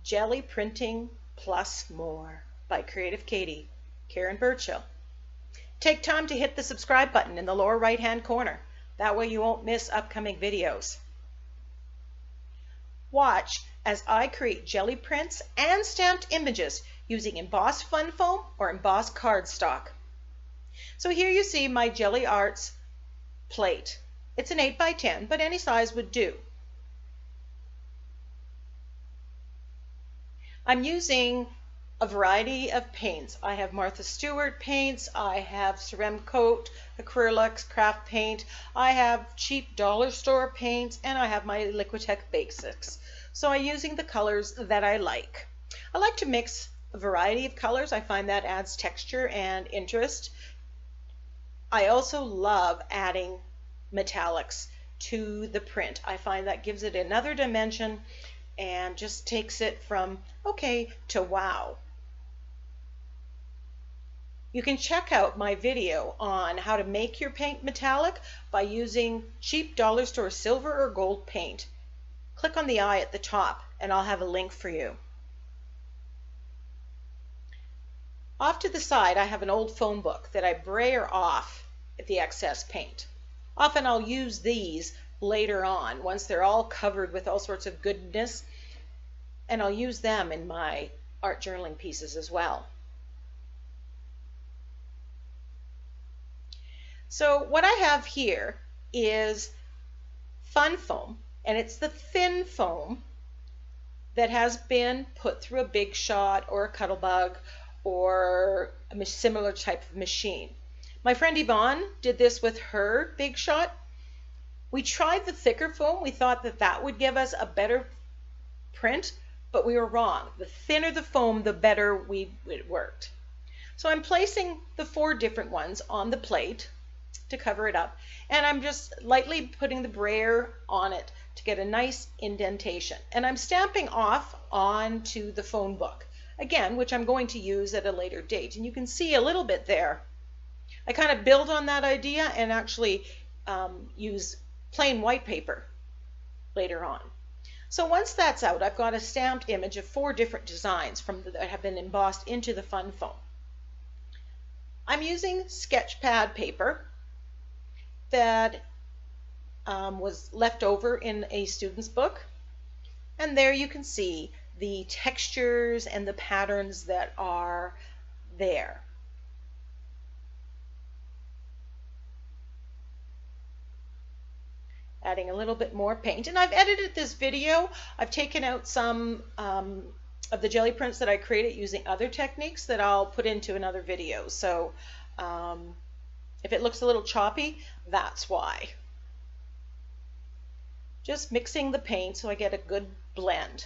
Jelly Printing Plus More by Creative Katie, Karen Birchill. Take time to hit the subscribe button in the lower right hand corner. That way you won't miss upcoming videos. Watch as I create jelly prints and stamped images using embossed fun foam or embossed cardstock. So here you see my Jelly Arts plate. It's an 8 by 10, but any size would do. I'm using a variety of paints. I have Martha Stewart paints, I have Ceramcoat, Acrylics, craft paint, I have cheap dollar store paints, and I have my Liquitex Basics. So I'm using the colors that I like. I like to mix a variety of colors. I find that adds texture and interest. I also love adding metallics to the print. I find that gives it another dimension and just takes it from okay to wow. You can check out my video on how to make your paint metallic by using cheap dollar store silver or gold paint. Click on the eye at the top and I'll have a link for you. Off to the side I have an old phone book that I brayer off the excess paint. Often I'll use these later on once they're all covered with all sorts of goodness, and I'll use them in my art journaling pieces as well. So what I have here is fun foam, and it's the thin foam that has been put through a Big Shot or a Cuttlebug or a similar type of machine. My friend Yvonne did this with her Big Shot. We tried the thicker foam. We thought that that would give us a better print, but we were wrong. The thinner the foam, the better it worked. So I'm placing the 4 different ones on the plate to cover it up, and I'm just lightly putting the brayer on it to get a nice indentation. And I'm stamping off onto the phone book, again, which I'm going to use at a later date. And you can see a little bit there. I kind of build on that idea and actually use plain white paper later on. So once that's out, I've got a stamped image of 4 different designs that have been embossed into the fun foam. I'm using sketch pad paper that was left over in a student's book, and there you can see the textures and the patterns that are there. Adding a little bit more paint, and I've edited this video. I've taken out some of the jelly prints that I created using other techniques that I'll put into another video. So if it looks a little choppy, that's why. Just mixing the paint so I get a good blend.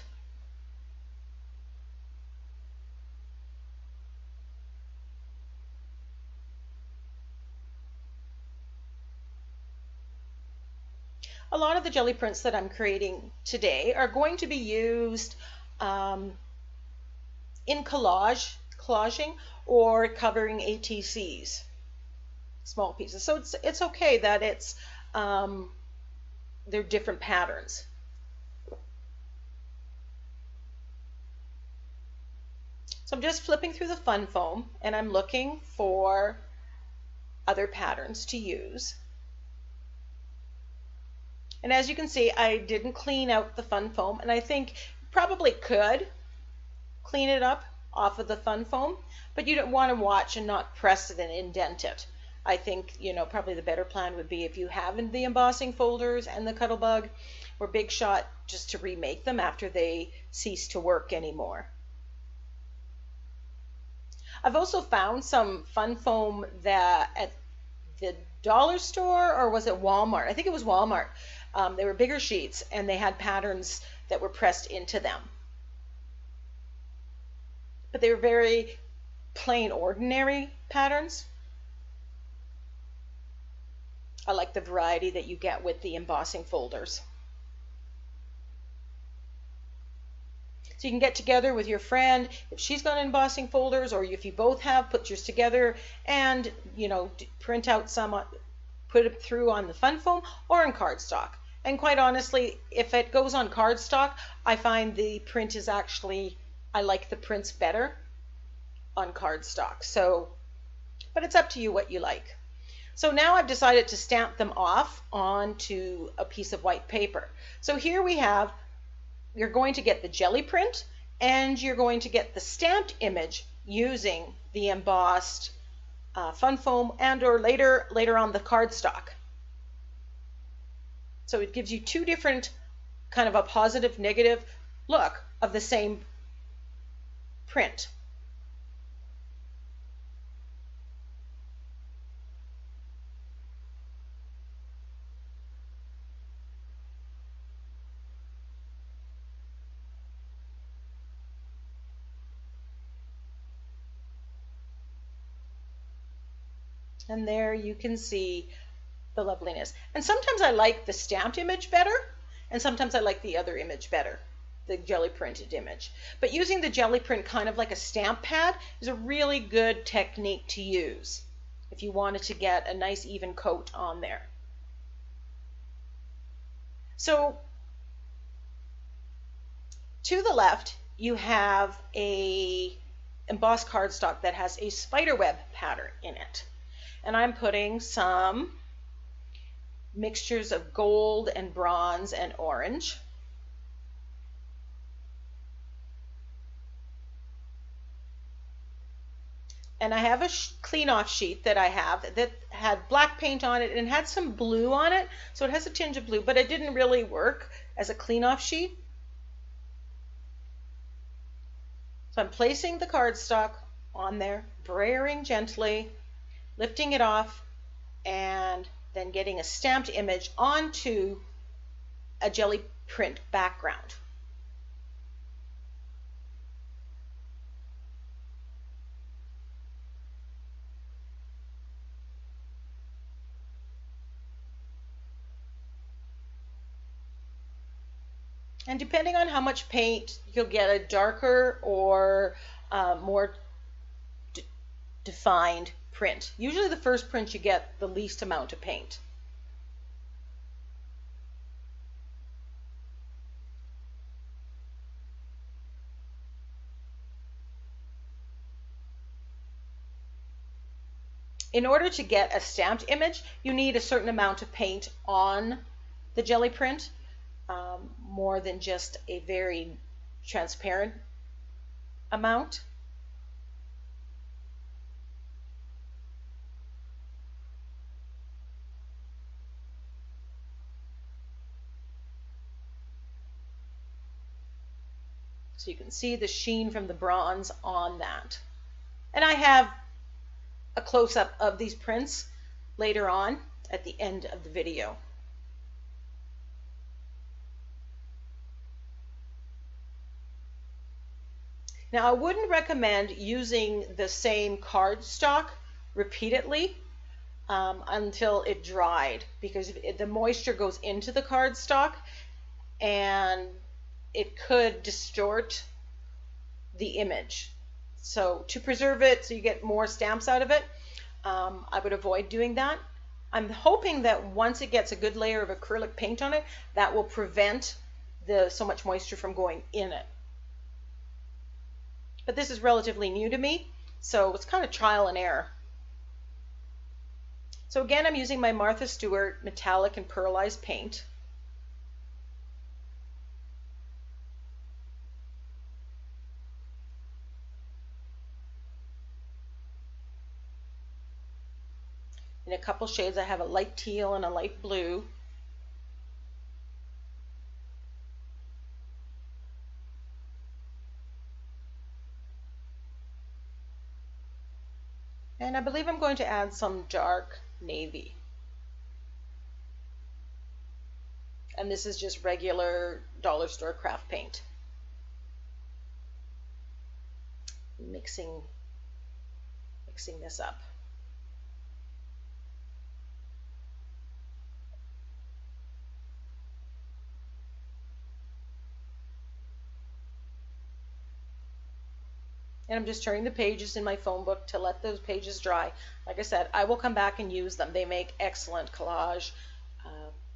A lot of the jelly prints that I'm creating today are going to be used in collaging or covering ATCs, small pieces. So it's okay that it's they're different patterns. So I'm just flipping through the fun foam and I'm looking for other patterns to use. And as you can see, I didn't clean out the fun foam, and I think probably could clean it up off of the fun foam, but you don't want to watch and not press it and indent it. I think, probably the better plan would be if you have the embossing folders and the Cuttlebug or Big Shot, just to remake them after they cease to work anymore. I've also found some fun foam that at the dollar store, or was it Walmart? I think it was Walmart. They were bigger sheets and they had patterns that were pressed into them. But they were very plain, ordinary patterns. I like the variety that you get with the embossing folders. So you can get together with your friend if she's got embossing folders, or if you both have, put yours together and print out some, put it through on the fun foam or in cardstock. And quite honestly, if it goes on cardstock, I find the print is actually, I like the prints better on cardstock. So, but it's up to you what you like. So now I've decided to stamp them off onto a piece of white paper. So here we have, you're going to get the jelly print and you're going to get the stamped image using the embossed fun foam and or later on the cardstock. So it gives you two different kind of a positive negative look of the same print. And there you can see the loveliness. And sometimes I like the stamped image better, and sometimes I like the other image better, the jelly printed image. But using the jelly print kind of like a stamp pad is a really good technique to use if you wanted to get a nice even coat on there. So to the left, you have a embossed cardstock that has a spiderweb pattern in it. And I'm putting some mixtures of gold and bronze and orange. And I have a clean off sheet that I have that had black paint on it and had some blue on it. So it has a tinge of blue, but it didn't really work as a clean off sheet. So I'm placing the cardstock on there, brayering gently, lifting it off, and then getting a stamped image onto a jelly print background. And depending on how much paint, you'll get a darker or more defined print. Usually the first print you get the least amount of paint. In order to get a stamped image, you need a certain amount of paint on the jelly print, more than just a very transparent amount. So you can see the sheen from the bronze on that. And I have a close-up of these prints later on at the end of the video. Now I wouldn't recommend using the same cardstock repeatedly until it dried, because the moisture goes into the cardstock and it could distort the image. So to preserve it so you get more stamps out of it, I would avoid doing that. I'm hoping that once it gets a good layer of acrylic paint on it, that will prevent so much moisture from going in it. But this is relatively new to me, so it's kind of trial and error. So again, I'm using my Martha Stewart metallic and pearlized paint. In a couple shades, I have a light teal and a light blue. And I believe I'm going to add some dark navy. And this is just regular dollar store craft paint. Mixing this up. And I'm just turning the pages in my phone book to let those pages dry. Like I said, I will come back and use them. They make excellent collage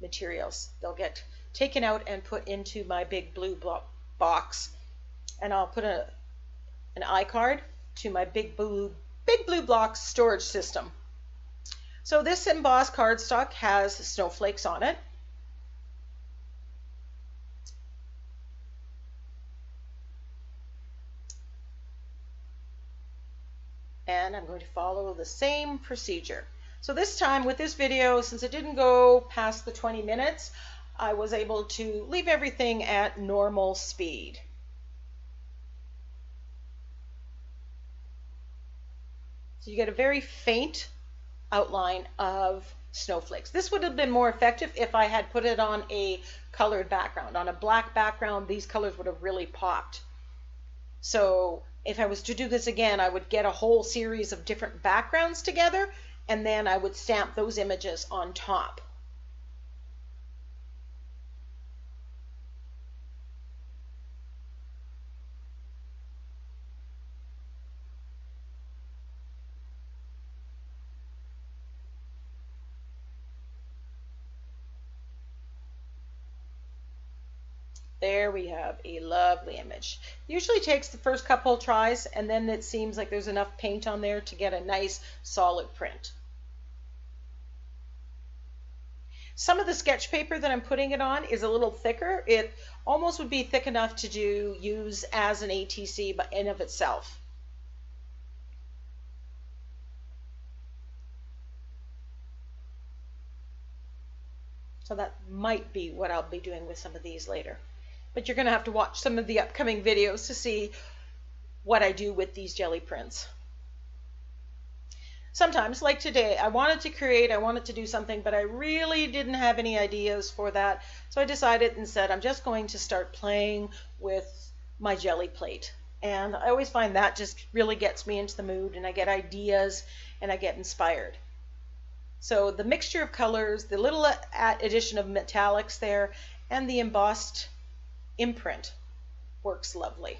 materials. They'll get taken out and put into my big blue box, and I'll put an iCard to my big blue block storage system. So this embossed cardstock has snowflakes on it. And I'm going to follow the same procedure. So this time with this video, since it didn't go past the 20 minutes, I was able to leave everything at normal speed. So you get a very faint outline of snowflakes. This would have been more effective if I had put it on a colored background. On a black background, these colors would have really popped. So if I was to do this again, I would get a whole series of different backgrounds together, and then I would stamp those images on top. There we have a lovely image. Usually takes the first couple tries, and then it seems like there's enough paint on there to get a nice solid print. Some of the sketch paper that I'm putting it on is a little thicker. It almost would be thick enough to use as an ATC but in of itself. So that might be what I'll be doing with some of these later. But you're going to have to watch some of the upcoming videos to see what I do with these jelly prints. Sometimes, like today, I wanted to do something, but I really didn't have any ideas for that. So I decided instead I'm just going to start playing with my jelly plate. And I always find that just really gets me into the mood, and I get ideas and I get inspired. So the mixture of colors, the little addition of metallics there, and the embossed imprint works lovely.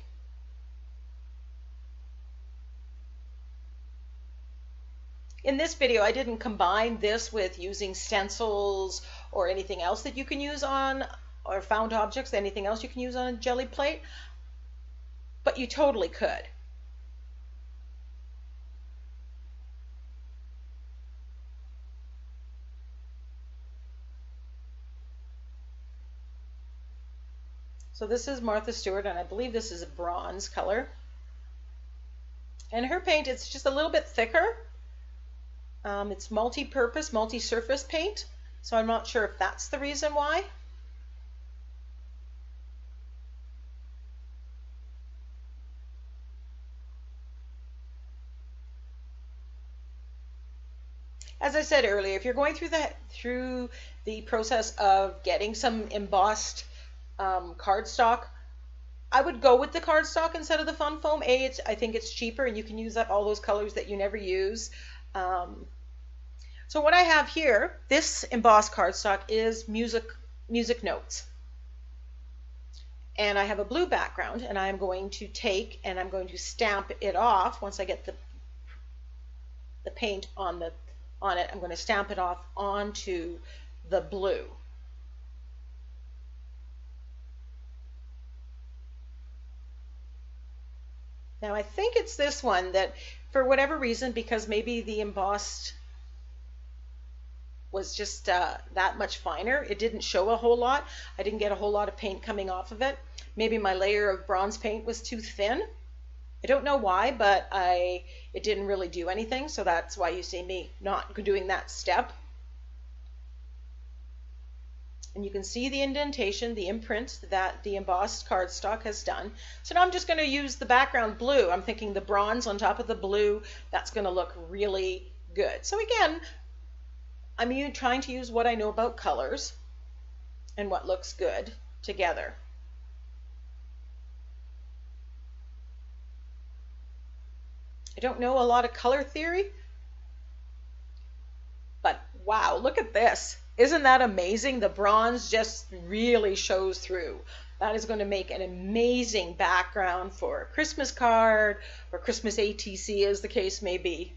In this video, I didn't combine this with using stencils or anything else that you can use on, or found objects, anything else you can use on a jelly plate, but you totally could. So this is Martha Stewart, and I believe this is a bronze color. And her paint, it's just a little bit thicker. It's multi-purpose, multi-surface paint, so I'm not sure if that's the reason why. As I said earlier, if you're going through the process of getting some embossed cardstock, I would go with the cardstock instead of the fun foam. I think it's cheaper, and you can use up all those colors that you never use. So what I have here, this embossed cardstock, is music notes. And I have a blue background, and I'm going to take and I'm going to stamp it off. Once I get the paint on it, I'm going to stamp it off onto the blue. Now I think it's this one that, for whatever reason, because maybe the embossed was just that much finer, it didn't show a whole lot. I didn't get a whole lot of paint coming off of it. Maybe my layer of bronze paint was too thin. I don't know why, but it didn't really do anything, so that's why you see me not doing that step. And you can see the indentation, the imprint that the embossed cardstock has done. So now I'm just going to use the background blue. I'm thinking the bronze on top of the blue, that's going to look really good. So again, I'm trying to use what I know about colors and what looks good together. I don't know a lot of color theory, but wow, look at this. Isn't that amazing? The bronze just really shows through. That is going to make an amazing background for a Christmas card or Christmas ATC, as the case may be.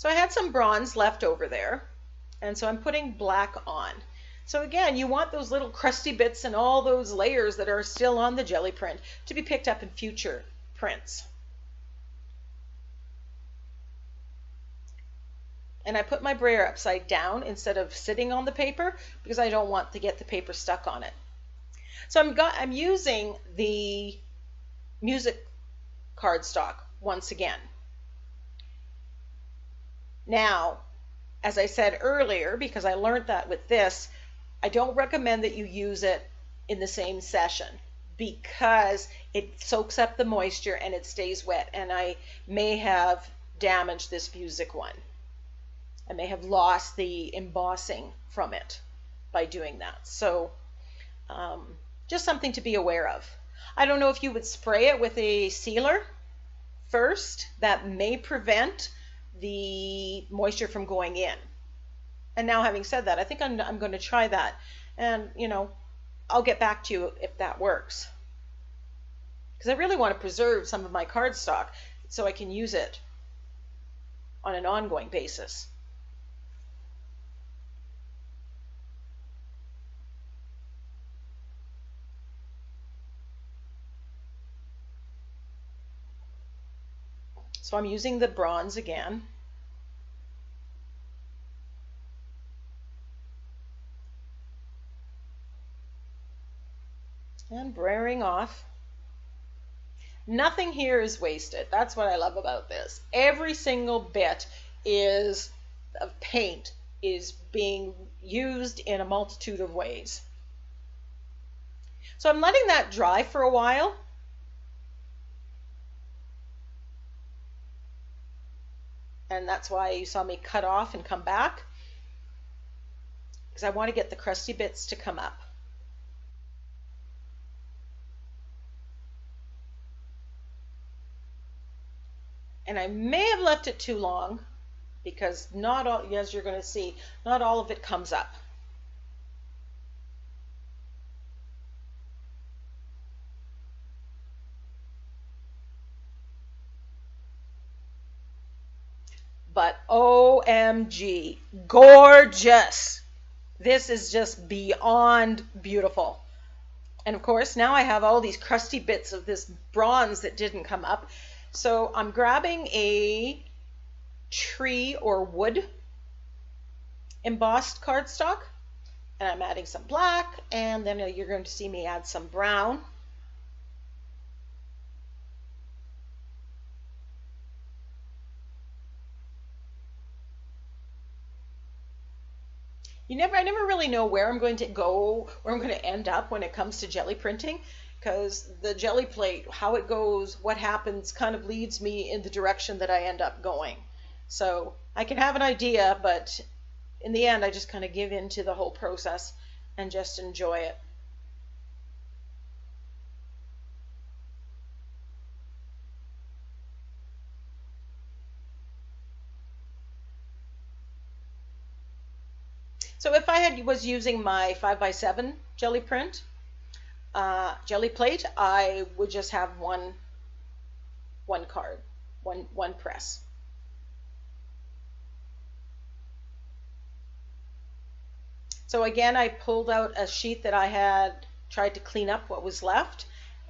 So I had some bronze left over there, and so I'm putting black on. So again, you want those little crusty bits and all those layers that are still on the jelly print to be picked up in future prints. And I put my brayer upside down instead of sitting on the paper because I don't want to get the paper stuck on it. So I'm using the music cardstock once again. Now, as I said earlier, because I learned that with this, I don't recommend that you use it in the same session because it soaks up the moisture and it stays wet, and I may have damaged this music one. I may have lost the embossing from it by doing that. So just something to be aware of. I don't know if you would spray it with a sealer first. That may prevent the moisture from going in. And now, having said that, I think I'm going to try that. And, I'll get back to you if that works. Because I really want to preserve some of my cardstock so I can use it on an ongoing basis. So I'm using the bronze again. And brayering off. Nothing here is wasted. That's what I love about this. Every single bit of paint is being used in a multitude of ways. So I'm letting that dry for a while. And that's why you saw me cut off and come back, because I want to get the crusty bits to come up. And I may have left it too long because not all, as you're going to see, not all of it comes up. But OMG, gorgeous. This is just beyond beautiful. And of course, now I have all these crusty bits of this bronze that didn't come up. So I'm grabbing a tree or wood embossed cardstock, and I'm adding some black, and then you're going to see me add some brown. I never really know where I'm going to go, where I'm going to end up when it comes to jelly printing, because the jelly plate, how it goes, what happens, kind of leads me in the direction that I end up going. So I can have an idea, but in the end, I just kind of give in to the whole process and just enjoy it. So if I was using my 5x7 jelly plate, I would just have one card, one press. So again, I pulled out a sheet that I had tried to clean up what was left,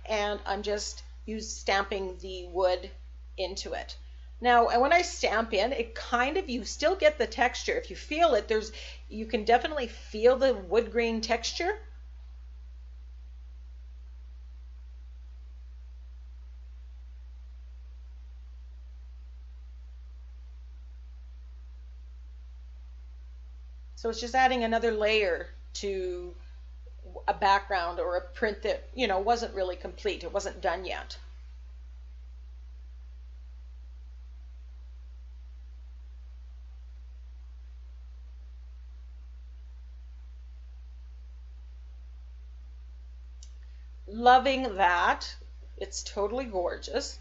and I'm just stamping the wood into it. Now, when I stamp in, you still get the texture. If you feel it, you can definitely feel the wood grain texture. So it's just adding another layer to a background or a print that, wasn't really complete. It wasn't done yet. Loving that. It's totally gorgeous.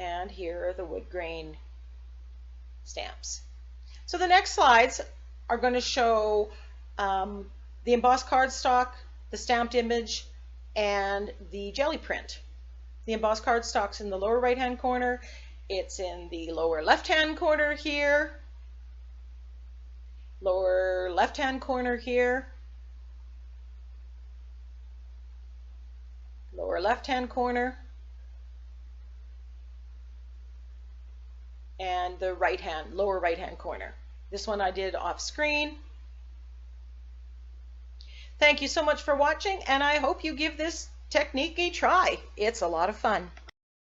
And here are the wood grain stamps. So the next slides are going to show the embossed cardstock, the stamped image, and the jelly print. The embossed cardstock's in the lower right hand corner. It's in the lower left hand corner here, lower left hand corner here, lower left hand corner, and the lower right hand corner. This one I did off screen. Thank you so much for watching, and I hope you give this technique a try. It's a lot of fun.